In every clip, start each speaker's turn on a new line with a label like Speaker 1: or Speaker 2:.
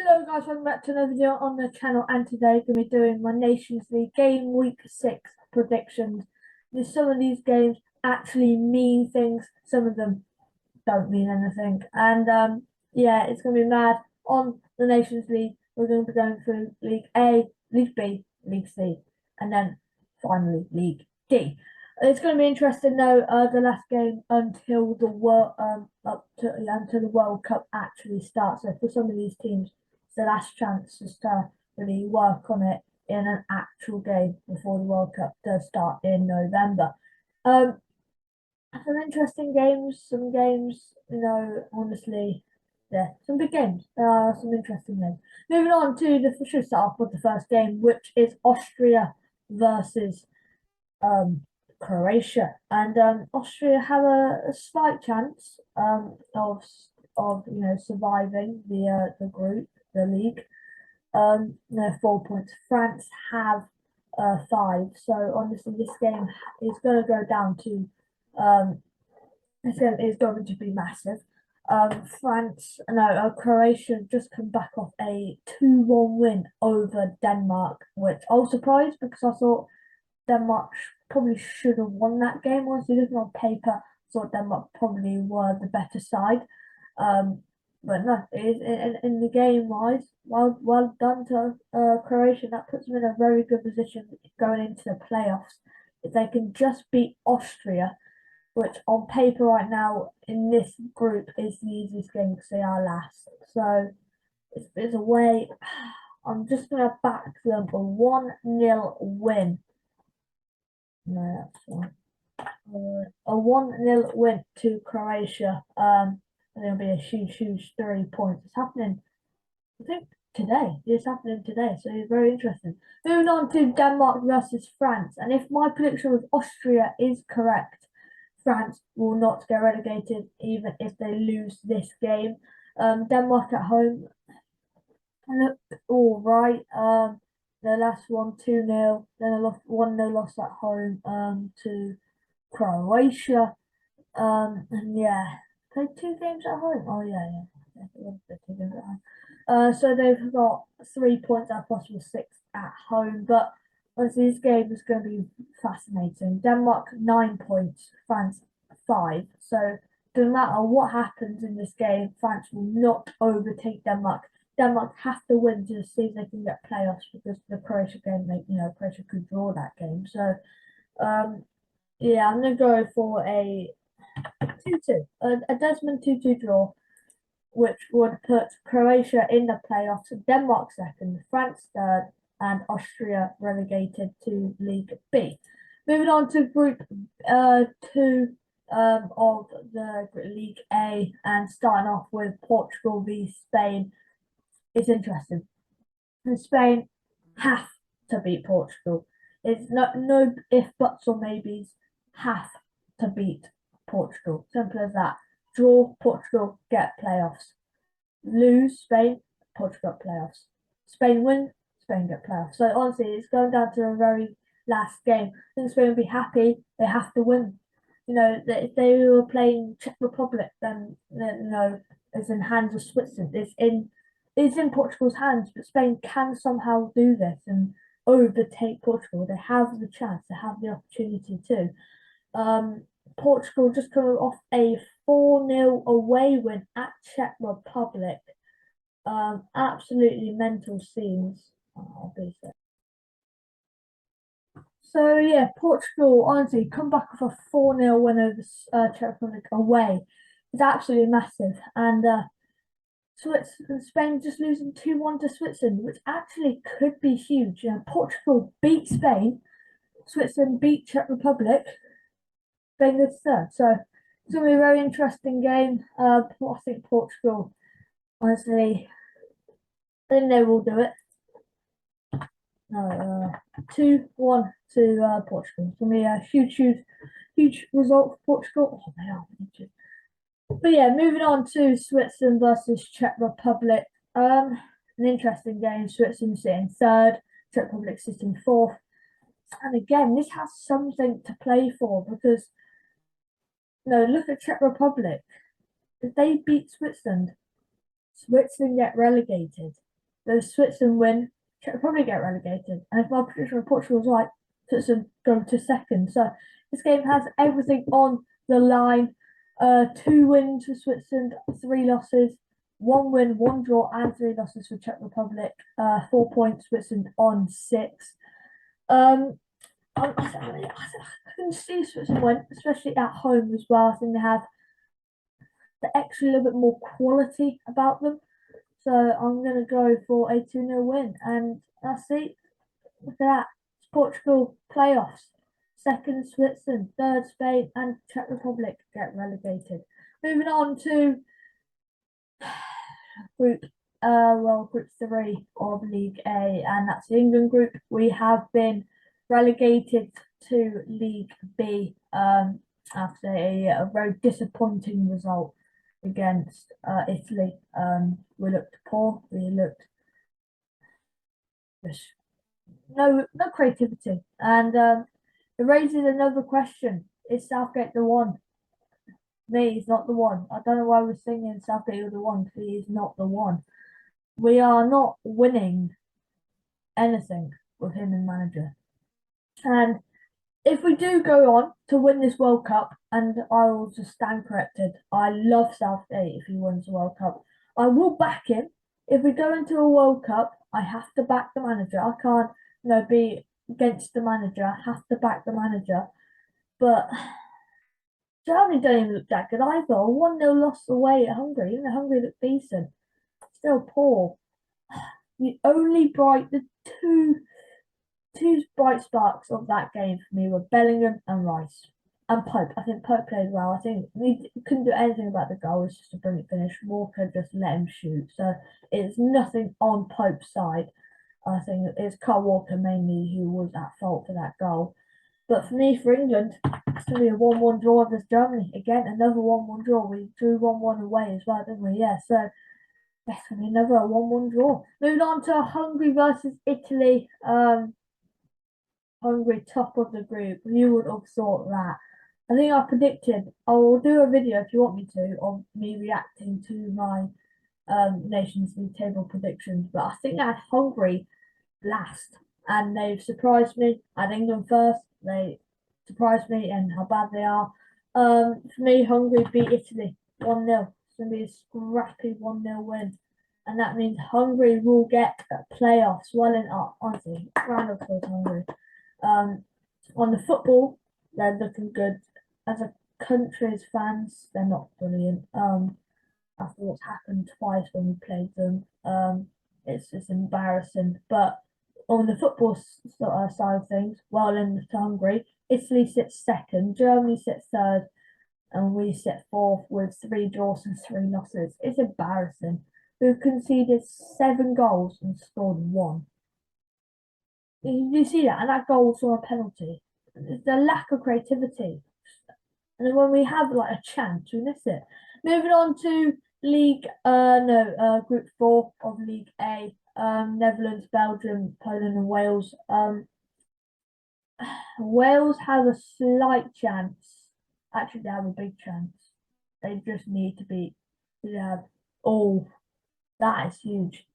Speaker 1: Hello guys, welcome back to another video on the channel, and today I'm going to be doing my Nations League Game Week 6 predictions. Some of these games actually mean things, some of them don't mean anything. And yeah, it's going to be mad. On the Nations League, we're going to be going through League A, League B, League C, and then finally League D. It's going to be interesting though. The last game until the World Cup actually starts. So for some of these teams, it's the last chance to really work on it in an actual game before the World Cup does start in November. Some interesting games. Some games, honestly, yeah, some big games. There are some interesting games. Moving on to should start off with the first game, which is Austria versus Croatia, and Austria have a slight chance of surviving the group, the league. They're 4 points. France have 5. So honestly, this game is going to go down to this game is going to be massive. Croatia just come back off a 2-1 win over Denmark, which I was surprised because I thought Denmark probably should have won that game. Honestly, looking on paper, I thought Denmark probably were the better side. But no, in the game wise, well done to Croatia. That puts them in a very good position going into the playoffs. If they can just beat Austria, which on paper right now in this group is the easiest game because they are last. So it's a way. I'm just gonna back them for 1-0 win. No, that's fine. A 1-0 win to Croatia. And it'll be a huge 3 points. It's happening, I think, today. It's happening today, so it's very interesting. Moving on to Denmark versus France. And if my prediction with Austria is correct, France will not get relegated even if they lose this game. Denmark at home looked all right. The last one 2-0, then a 1-0 loss at home to Croatia. And yeah, played 2 games at home. Oh yeah. 2 games at home. So they've got 3 points out of possible 6 at home. But honestly, this game is going to be fascinating. Denmark 9 points, France 5. So doesn't matter what happens in this game, France will not overtake Denmark. Denmark have to win to see if they can get playoffs, because the Croatia game, Croatia could draw that game. So, yeah, I'm gonna go for a 2-2, a Desmond 2-2 draw, which would put Croatia in the playoffs, Denmark second, France third, and Austria relegated to League B. Moving on to Group 2 of the League A, and starting off with Portugal v Spain. It's interesting. And Spain have to beat Portugal. It's no if, buts, or maybes. Have to beat Portugal. Simple as that. Draw, Portugal get playoffs. Lose, Spain, Portugal get playoffs. Spain win, Spain get playoffs. So honestly, it's going down to the very last game. I think Spain will be happy. They have to win. If they were playing Czech Republic, then it's in hands of Switzerland. It's in Portugal's hands, but Spain can somehow do this and overtake Portugal. They have the chance, they have the opportunity to. Portugal just coming off a 4-0 away win at Czech Republic. Absolutely mental scenes, obviously. So yeah, Portugal honestly come back with a 4-0 win over Czech Republic away. It's absolutely massive, and Spain just losing 2-1 to Switzerland, which actually could be huge. Portugal beat Spain, Switzerland beat Czech Republic, Spain gets third. So it's going to be a very interesting game. I think Portugal, honestly, I think they will do it. 2-1 to Portugal. It's going to be a huge result for Portugal. Oh, they are injured. But yeah, moving on to Switzerland versus Czech Republic. An interesting game. Switzerland sitting third, Czech Republic sitting fourth. And again, this has something to play for, because look at Czech Republic. If they beat Switzerland, Switzerland get relegated. So if Switzerland win, Czech Republic get relegated. And if my prediction of Portugal was right, Switzerland go to second. So this game has everything on the line. 2 wins for Switzerland, 3 losses. 1 win, 1 draw, and 3 losses for Czech Republic. 4 points, Switzerland on 6. I can see Switzerland win, especially at home as well. I think they have the extra little bit more quality about them. So I'm going to go for a 2-0 win. And that's it. Look at that. It's Portugal playoffs. Second, Switzerland. Third, Spain. And Czech Republic get relegated. Moving on to group 3 of League A. And that's the England group. We have been relegated to League B after a very disappointing result against Italy. We looked poor. We looked no creativity, and it raises another question: is Southgate the one? Me, he's not the one. I don't know why we're singing Southgate you're the one. He is not the one. We are not winning anything with him in manager, and if we do go on to win this World Cup, and I will just stand corrected, I love Southgate if he wins the World Cup. I will back him. If we go into a World Cup, I have to back the manager. I can't, be against the manager. I have to back the manager. But Germany don't even look that good either. A 1-0 loss away at Hungary. Even though Hungary looked decent, still poor. The only the two bright sparks of that game for me were Bellingham and Rice. And Pope. I think Pope played well. I think we couldn't do anything about the goal. It's just a brilliant finish. Walker just let him shoot. So it's nothing on Pope's side. I think it's Kyle Walker mainly who was at fault for that goal. But for me, for England, it's going to be a 1-1 draw against Germany. Again, another 1-1 draw. We drew 1-1 away as well, didn't we? Yeah, so it's going to be another 1-1 draw. Moving on to Hungary versus Italy. Hungary top of the group. You would have thought that. I think I predicted. I will do a video if you want me to of me reacting to my Nations League table predictions. But I think I had Hungary last, and they've surprised me. I had England first. They surprised me and how bad they are. For me, Hungary beat Italy 1-0. It's going to be a scrappy 1-0 win. And that means Hungary will get playoffs well in up. Honestly, round of applause, Hungary. On the football, they're looking good. As a country, as fans, they're not brilliant. After what's happened twice when we played them, it's embarrassing. But on the football side of things, well in Hungary, Italy sits second, Germany sits third, and we sit fourth with 3 draws and 3 losses. It's embarrassing. We've conceded 7 goals and scored 1. You see that? And that goal was on a penalty. It's the lack of creativity. And then when we have like a chance, we miss it. Moving on to Group 4 of League A. Netherlands, Belgium, Poland, and Wales. Wales have a slight chance. Actually, they have a big chance. They just need to beat. That is huge.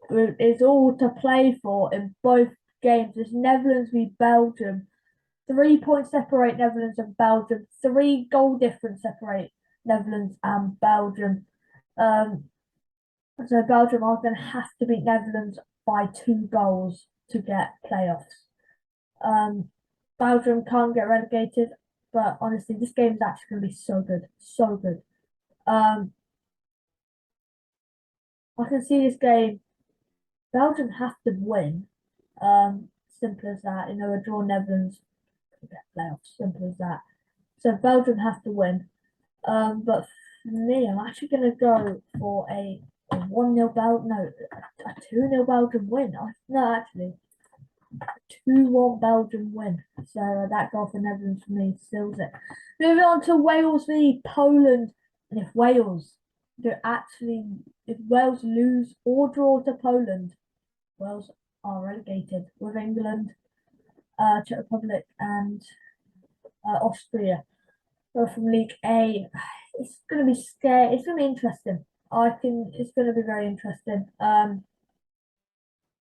Speaker 1: It's all to play for in both games. It's Netherlands v Belgium. 3 points separate Netherlands and Belgium. 3 goal difference separate Netherlands and Belgium. So Belgium are going to have to beat Netherlands by 2 goals to get playoffs. Belgium can't get relegated, but honestly, this game is actually going to be so good, so good. I can see this game. Belgium have to win. Simple as that. A draw Netherlands get playoffs. Simple as that. So Belgium have to win. But for me, I'm actually going to go for a 1-0 a 2-0 Belgium win. No, actually, 2-1 Belgium win. So that goal for Netherlands for me seals it. Moving on to Wales v Poland. And if Wales lose or draw to Poland, Wales are relegated with England, Czech Republic, and Austria. So from League A, it's going to be scary. It's going to be interesting. I think it's going to be very interesting.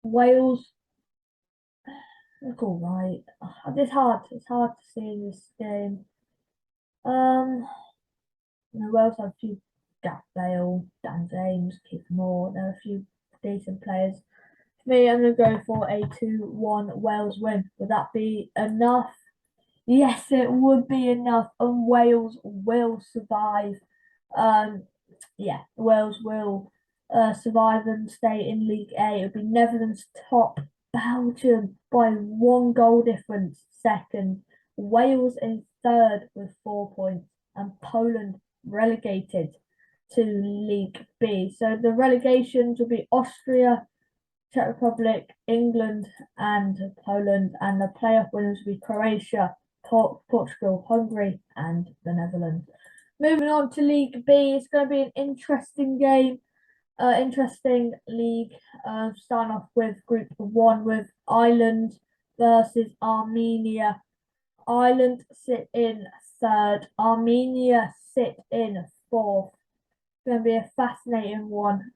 Speaker 1: Wales look all right. It's hard. It's hard to see this game. Wales have a few Gap Bale, Dan James, Keith Moore. There are a few decent players. For me, I'm going to go for a 2-1 Wales win. Would that be enough? Yes, it would be enough, and Wales will survive. Um, yeah, Wales will survive and stay in League A. It'll be Netherlands top, Belgium by 1 goal difference second, Wales in third with 4 points, and Poland relegated to League B. So the relegations will be Austria, Czech Republic, England, and Poland, and the playoff winners will be Croatia, Portugal, Hungary, and the Netherlands. Moving on to League B, it's going to be an interesting game, interesting league. Starting off with Group 1 with Ireland versus Armenia. Ireland sit in third, Armenia sit in fourth. It's going to be a fascinating one.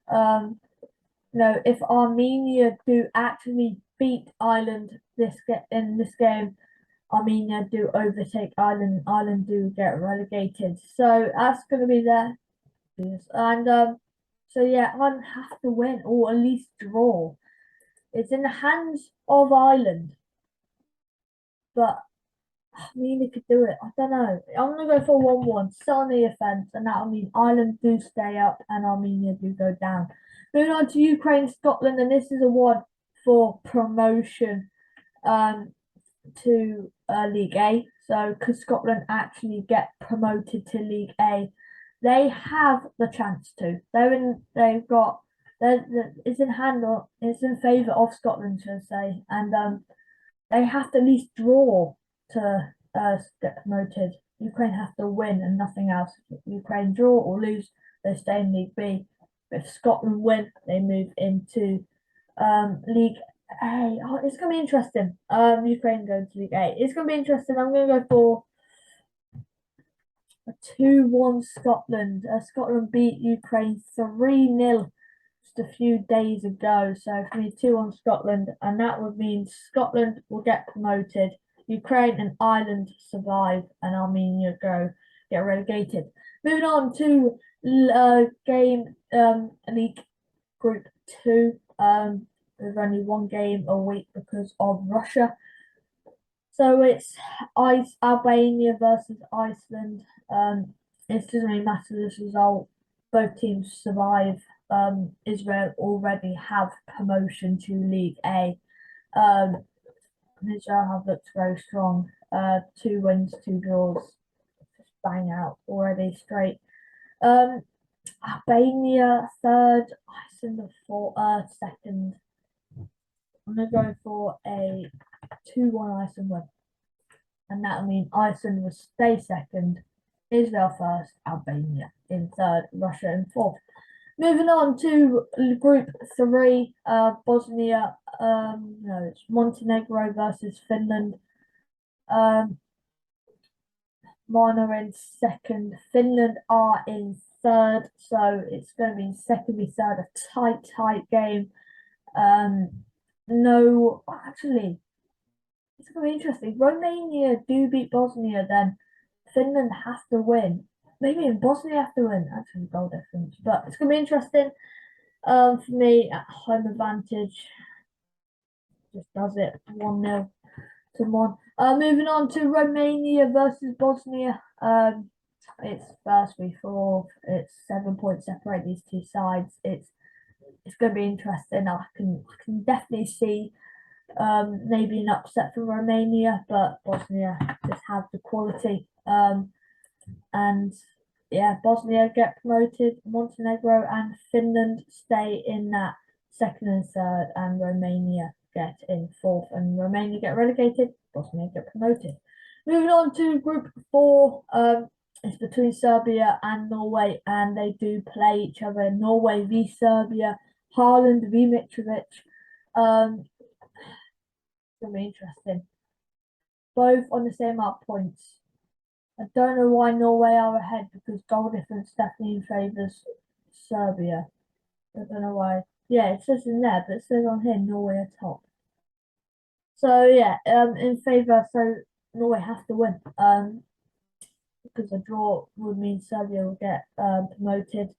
Speaker 1: If Armenia do actually beat Ireland in this game, Armenia do overtake Ireland. Ireland do get relegated. So that's going to be there. And so yeah, Ireland have to win or at least draw. It's in the hands of Ireland, but Armenia could do it. I don't know. I'm gonna go for 1-1. Sit on the offense, and that'll mean Ireland do stay up and Armenia do go down. Moving on to Ukraine, Scotland, and this is a one for promotion to League A. So, could Scotland actually get promoted to League A? They have the chance to. It's in hand or it's in favour of Scotland, should I say, and they have to at least draw to get promoted. Ukraine have to win and nothing else. If Ukraine draw or lose, they stay in League B. But if Scotland win, they move into League A. Oh, it's going to be interesting. Ukraine going to League A. It's going to be interesting. I'm going to go for a 2-1 Scotland. Scotland beat Ukraine 3-0 just a few days ago. So for me, 2-1 Scotland, and that would mean Scotland will get promoted. Ukraine and Ireland survive, and Armenia get relegated. Moving on to League Group 2. There's only one game a week because of Russia. So it's Albania versus Iceland. It doesn't really matter this result. Both teams survive. Israel already have promotion to League A. Israel have looked very strong. 2 wins, 2 draws. Just bang out already straight. Albania third, Iceland second. I'm gonna go for a 2-1 Iceland win. And that'll mean Iceland will stay second, Israel first, Albania in third, Russia in fourth. Moving on to Group 3, Bosnia, it's Montenegro versus Finland. Mine in second, Finland are in third, so it's going to be second v third, a tight game. No, actually, it's going to be interesting. Romania do beat Bosnia, then Finland has to win. Maybe in Bosnia have to win, actually, goal difference. But it's going to be interesting. For me, at home advantage, just does it 1-0 to 1. Moving on to Romania versus Bosnia. It's first v fourth. It's 7 points separate these two sides. It's going to be interesting. I can definitely see maybe an upset for Romania, but Bosnia just have the quality. And yeah, Bosnia get promoted, Montenegro and Finland stay in that second and third, and Romania get in fourth, and Romania get relegated, Bosnia get promoted. Moving on to Group 4, it's between Serbia and Norway, and they do play each other. Norway v Serbia, Haaland v Mitrovic. It's going to be interesting. Both on the same amount of points. I don't know why Norway are ahead because goal difference definitely favours Serbia. I don't know why. Yeah, it says in there, but it says on here Norway are top. So yeah, in favour. So Norway have to win. Because a draw would mean Serbia will get promoted.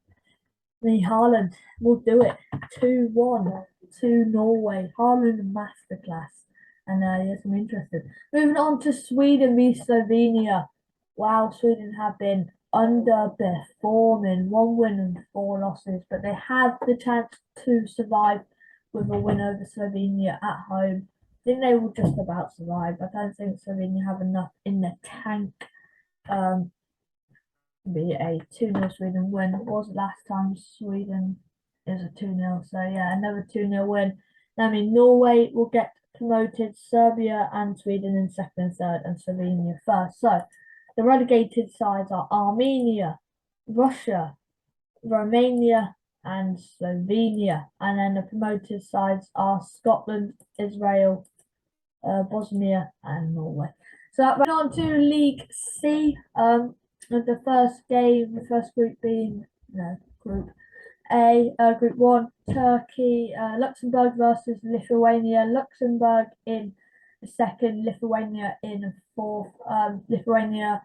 Speaker 1: The Haaland will do it. 2-1 to Norway. Haaland masterclass. And yes, I'm interested. Moving on to Sweden v Slovenia. Wow, Sweden have been underperforming. 1 win and 4 losses, but they have the chance to survive with a win over Slovenia at home. I think they will just about survive. I don't think Slovenia have enough in the tank um, be a 2-0 Sweden win. It was the last time Sweden is a 2-0. So yeah, another 2-0 win. I mean, Norway will get promoted, Serbia and Sweden in second and third, and Slovenia first. So the relegated sides are Armenia, Russia, Romania, and Slovenia. And then the promoted sides are Scotland, Israel, Bosnia, and Norway. So that on to League C. The first game, the first group being Group A, Group 1, Turkey, Luxembourg versus Lithuania. Luxembourg in the second, Lithuania in fourth. Lithuania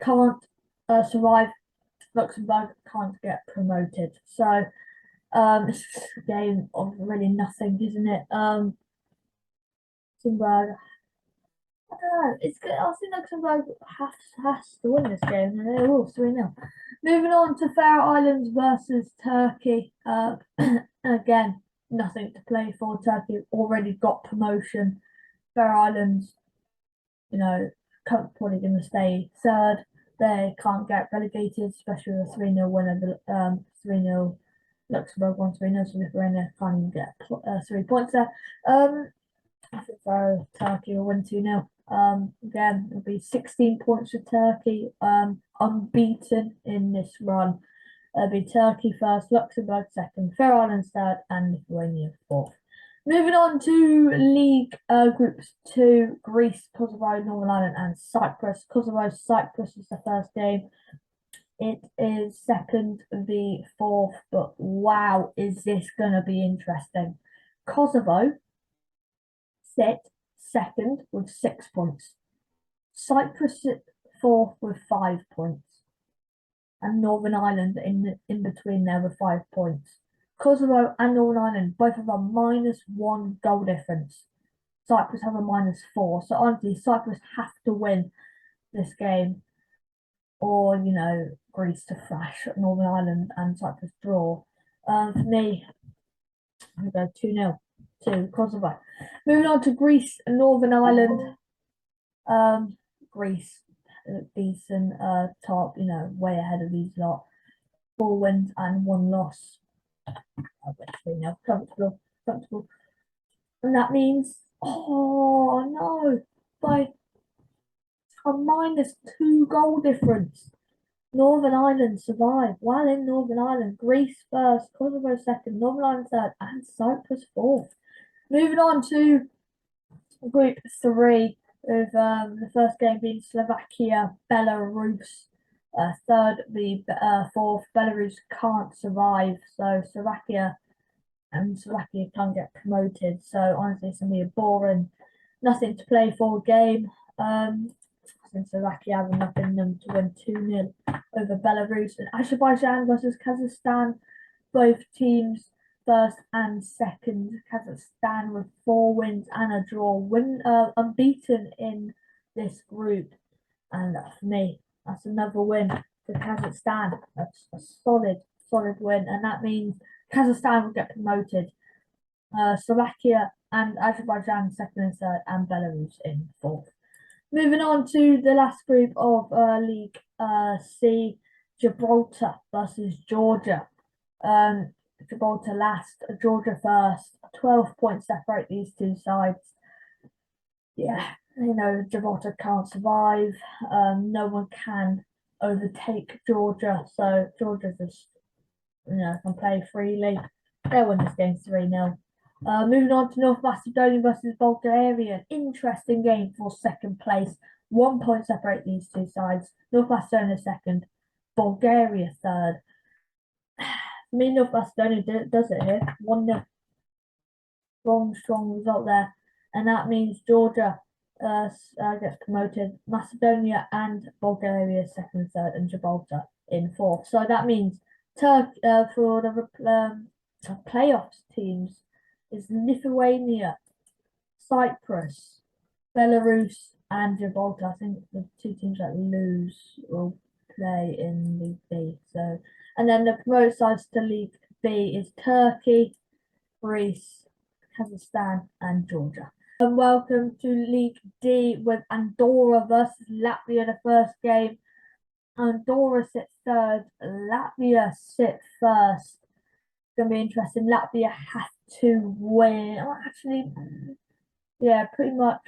Speaker 1: can't survive. Luxembourg can't get promoted. So it's a game of really nothing, isn't it? Luxembourg, I don't know. It's good. I think Luxembourg has to win this game, and they will 3-0. Moving on to Faroe Islands versus Turkey. Again, nothing to play for. Turkey already got promotion. Faroe Islands, probably going to stay third. They can't get relegated, especially with a 3-0 win over 3-0. Luxembourg won 3-0, so Lithuania can't even get 3 points there. I think Turkey will win 2-0. Again, it'll be 16 points for Turkey, unbeaten in this run. It'll be Turkey first, Luxembourg second, Faroe Islands third, and Lithuania fourth. Moving on to League Groups 2, Greece, Kosovo, Northern Ireland, and Cyprus. Kosovo, Cyprus is the first game. It is second v fourth, but wow, is this going to be interesting. Kosovo sit second with 6 points. Cyprus sit fourth with 5 points. And Northern Ireland in between there with 5 points. Kosovo and Northern Ireland both have a -1 goal difference. Cyprus have a -4. So honestly, Cyprus have to win this game, or Greece to thrash Northern Ireland and Cyprus draw. For me, I'm gonna go 2-0 to Kosovo. Moving on to Greece and Northern Ireland. Greece decent, top, way ahead of these lot. 4 wins and 1 loss. Comfortable. And that means, oh no, by a -2 goal difference. Northern Ireland survive. While in Northern Ireland, Greece first, Kosovo second, Northern Ireland third, and Cyprus fourth. Moving on to Group 3, with the first game being Slovakia, Belarus. Third v fourth. Belarus can't survive, so Slovakia can't get promoted. So honestly, it's gonna be a boring, nothing to play for game. Since Slovakia have enough in them to win 2-0 over Belarus. And Azerbaijan versus Kazakhstan, both teams first and second. Kazakhstan with 4 wins and a draw, unbeaten in this group. And for me, that's another win for Kazakhstan. That's a solid win, and that means Kazakhstan will get promoted. Slovakia and Azerbaijan second and third, and Belarus in fourth. Moving on to the last group of League C, Gibraltar versus Georgia. Gibraltar last, Georgia first. 12 points separate these two sides. Yeah, Gibraltar can't survive. No one can overtake Georgia, so Georgia just can play freely. They'll win this game 3-0. Moving on to North Macedonia versus Bulgaria. An interesting game for second place. 1 point separate these two sides. North Macedonia second, Bulgaria third. I mean, North Macedonia does it here. 1-0. Strong result there. And that means Georgia gets promoted, Macedonia and Bulgaria second, third, and Gibraltar in fourth. So that means Turkey for the playoffs teams is Lithuania, Cyprus, Belarus, and Gibraltar. I think the two teams that lose will play in League B. So, and then the promoted sides to League B is Turkey, Greece, Kazakhstan, and Georgia. And welcome to League D with Andorra versus Latvia, the first game. Andorra sits third, Latvia sits first. It's going to be interesting. Latvia has to win. Oh, actually, yeah, pretty much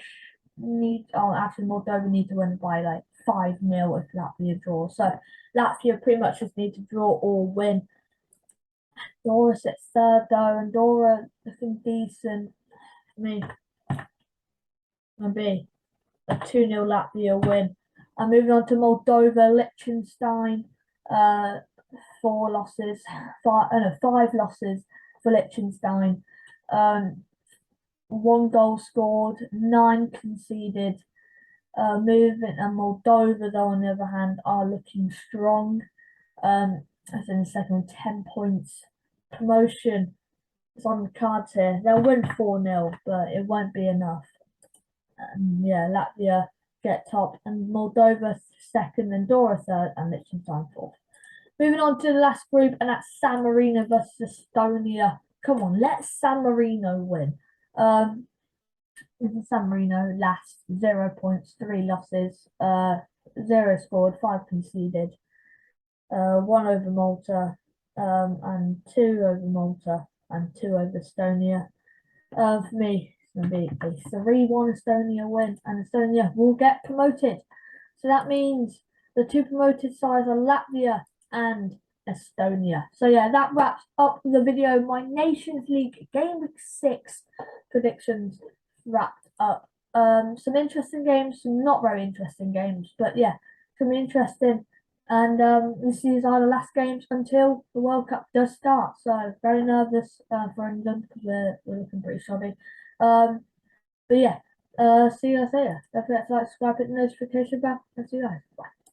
Speaker 1: actually, Moldova need to win by like 5-0 if Latvia draws. So Latvia pretty much just need to draw or win. Andorra sits third though. Andorra looking decent. I mean, maybe a 2-0 Latvia win. And moving on to Moldova, Liechtenstein, 5 losses for Liechtenstein. 1 goal scored, 9 conceded. Moving and Moldova, though, on the other hand, are looking strong. As in the second with 10 points. Promotion is on the cards here. They'll win 4-0, but it won't be enough. Yeah, Latvia get top, and Moldova second, Andorra third, and Liechtenstein fourth. Moving on to the last group, and that's San Marino versus Estonia. Come on, let San Marino win. San Marino last, 0 points, 3 losses, 0 scored, 5 conceded, 1 over Malta, and 2 over Malta, and 2 over Estonia. For me, it's going to be a 3-1 Estonia win, and Estonia will get promoted. So that means the 2 promoted sides are Latvia and Estonia. So yeah, that wraps up the video. My Nations League Game Week 6 predictions wrapped up. Some interesting games, some not very interesting games, but yeah, it's going to be interesting. And this is our last games until the World Cup does start. So very nervous for England because we're looking pretty shoddy. But yeah, see you guys later. Don't forget to like, subscribe, hit the notification bell, and see you guys. Bye.